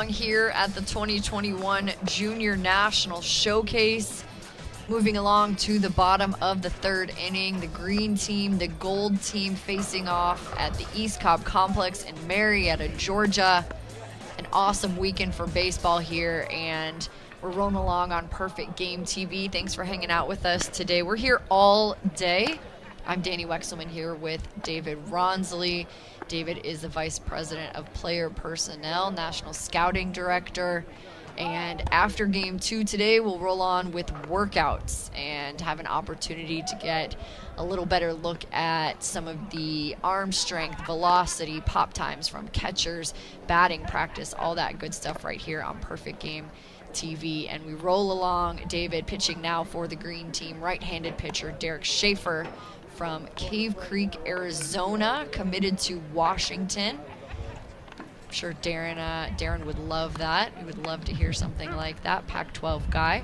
along here at the 2021 Junior National Showcase. Moving along to the bottom of the third inning, the green team, the gold team facing off at the East Cobb Complex in Marietta, Georgia. An awesome weekend for baseball here, and we're rolling along on Perfect Game TV. Thanks for hanging out with us today. We're here all day. I'm Danny Wexelman here with David Ronsley. David is the Vice President of Player Personnel, National Scouting Director. And after game 2 today, we'll roll on with workouts and have an opportunity to get a little better look at some of the arm strength, velocity, pop times from catchers, batting practice, all that good stuff right here on Perfect Game TV. And we roll along. David pitching now for the green team, right-handed pitcher Derek Schaefer from Cave Creek, Arizona, committed to Washington. I'm sure Darren would love that. We would love to hear something like that, Pac-12 guy.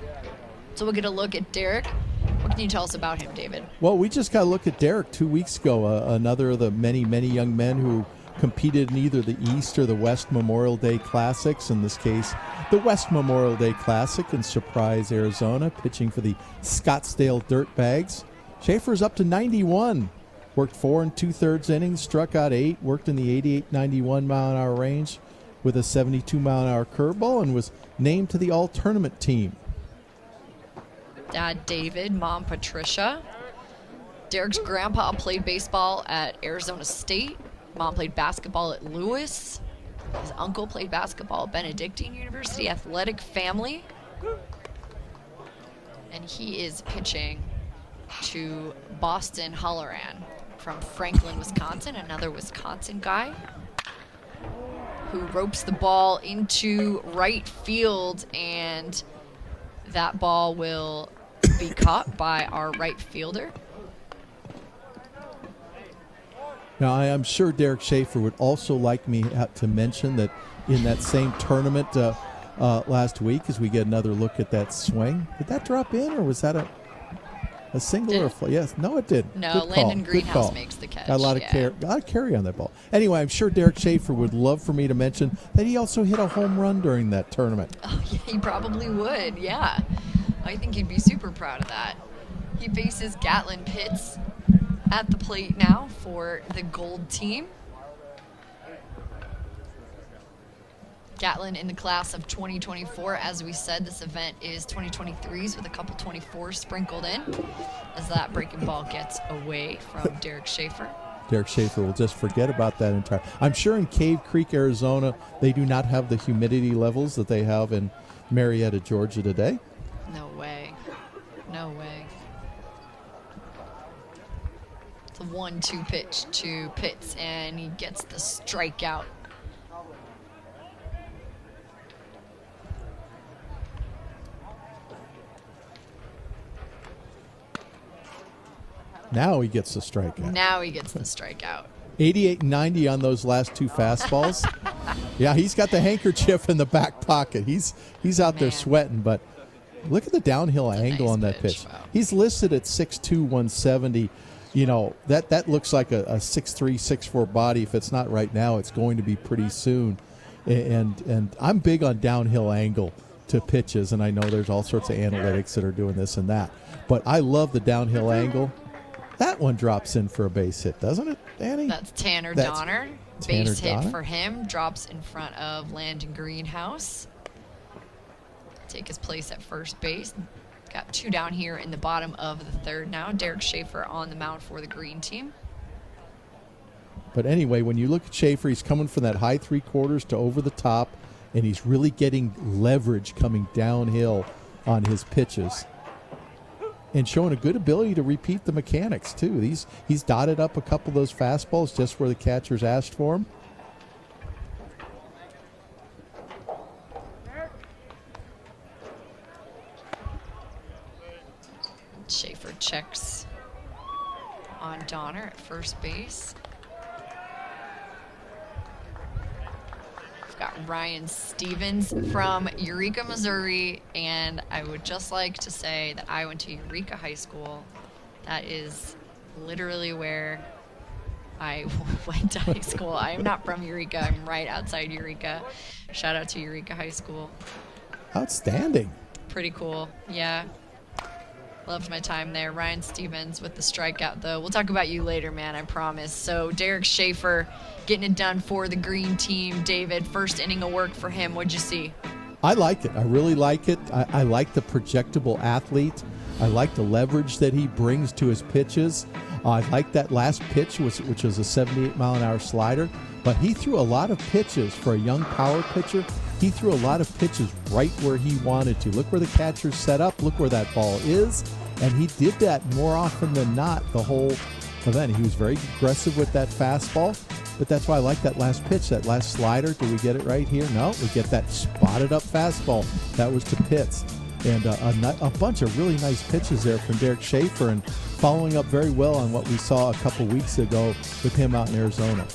So we'll get a look at Derek. What can you tell us about him, David? Well, we just got a look at Derek 2 weeks ago, another of the many, many young men who competed in either the East or the West Memorial Day Classics. In this case, the West Memorial Day Classic in Surprise, Arizona, pitching for the Scottsdale Dirtbags. Schaefer's up to 91. Worked 4 2/3 innings, struck out 8, worked in the 88-91 mile-an-hour range with a 72 mile-an-hour curveball, and was named to the all-tournament team. Dad David, Mom Patricia. Derek's grandpa played baseball at Arizona State. Mom played basketball at Lewis. His uncle played basketball at Benedictine University. Athletic family. And he is pitching to Boston Holloran from Franklin, Wisconsin, another Wisconsin guy who ropes the ball into right field, and that ball will be caught by our right fielder. Now, I am sure Derek Schaefer would also like me to mention that in that same tournament last week, as we get another look at that swing, did that drop in, or was that a single or a fly? Yes. No, it didn't. No, Landon Greenhouse makes the catch. Got a lot of carry on that ball. Anyway, I'm sure Derek Schaefer would love for me to mention that he also hit a home run during that tournament. Oh, yeah, he probably would, yeah. I think he'd be super proud of that. He faces Gatlin Pitts at the plate now for the gold team. Gatlin in the class of 2024. As we said, this event is 2023s with a couple 24s sprinkled in as that breaking ball gets away from Derek Schaefer. Derek Schaefer will just forget about that entire. I'm sure in Cave Creek, Arizona, they do not have the humidity levels that they have in Marietta, Georgia today. No way. No way. It's a 1-2 pitch to Pitts, and he gets the strikeout. Now he gets the strikeout. 88 and 90 on those last 2 fastballs. Yeah, he's got the handkerchief in the back pocket. He's out there sweating, but look at the downhill angle on that pitch. Wow. He's listed at 6'2", 170. You know, that looks like a 6'3", 6'4" body. If it's not right now, it's going to be pretty soon. And I'm big on downhill angle to pitches, and I know there's all sorts of analytics that are doing this and that. But I love the downhill angle. That one drops in for a base hit, doesn't it, Danny? That's Tanner Donner. Base hit for him. Drops in front of Landon Greenhouse. Take his place at first base. Got 2 down here in the bottom of the third now. Derek Schaefer on the mound for the green team. But anyway, when you look at Schaefer, he's coming from that high 3/4 to over the top, and he's really getting leverage coming downhill on his pitches. And showing a good ability to repeat the mechanics, too. He's dotted up a couple of those fastballs just where the catchers asked for him. Schaefer checks on Donner at first base. We've got Ryan Stevens from Eureka, Missouri, and I would just like to say that I went to Eureka High School. That is literally where I went to high school. I am not from Eureka. I'm right outside Eureka. Shout out to Eureka High School. Outstanding. Pretty cool. Yeah. Loved my time there. Ryan Stevens with the strikeout, though. We'll talk about you later, man, I promise. So Derek Schaefer getting it done for the green team. David, first inning of work for him. What'd you see? I like it. I really like it. I like the projectable athlete. I like the leverage that he brings to his pitches. I like that last pitch, which was a 78-mile-an-hour slider. But he threw a lot of pitches for a young power pitcher. He threw a lot of pitches right where he wanted to. Look where the catcher's set up. Look where that ball is. And he did that more often than not the whole event. He was very aggressive with that fastball. But that's why I like that last pitch, that last slider. Do we get it right here? No, we get that spotted up fastball. That was to Pitts. And a bunch of really nice pitches there from Derek Schaefer, and following up very well on what we saw a couple weeks ago with him out in Arizona.